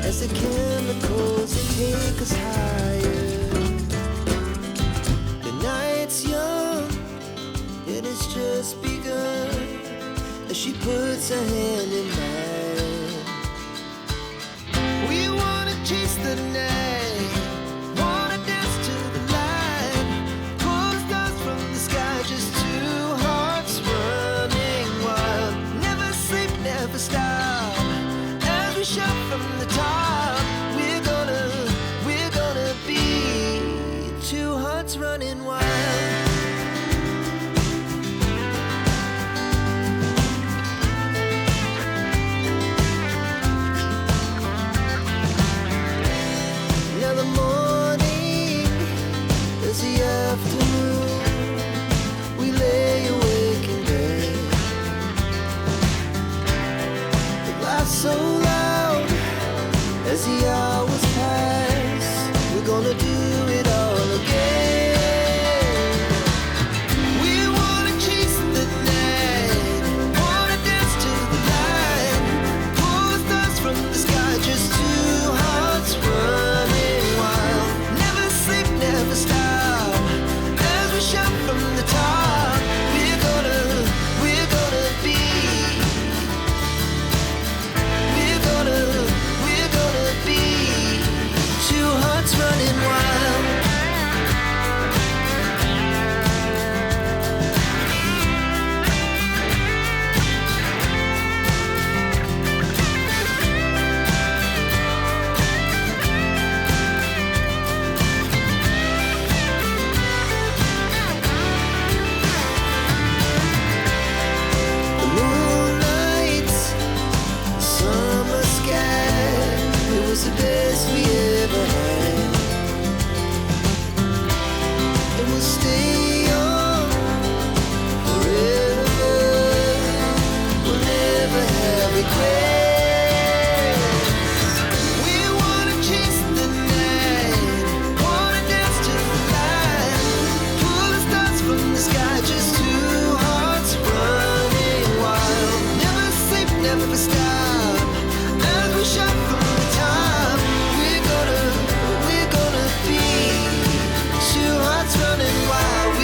as the chemicals they take us higher. The night's young, it has just begun, as she puts her hand in mine. We wanna chase the night, wanna dance to the light, pull stars from the sky, just two hearts running wild. Never sleep, never stop, as we shout from the top. We're gonna be two hearts running wild. Now the morning is the afternoon. We lay awake in bed. The laugh's so loud as the hours pass. We're gonna do it all again. We wanna chase the night, wanna dance to the light, pull stars from the sky, just two hearts running wild. Never sleep, never stop, as we shout from the top. We're gonna be, we're gonna be two hearts running wild. The moonlight, summer sky, it was the best we ever had. And we'll stay young forever. We'll never have regrets. We wanna chase the night, wanna dance to the light, pull the stars from the sky, just two hearts running wild. Never sleep, never stop, as we shout from the top. We're gonna be two hearts running wild.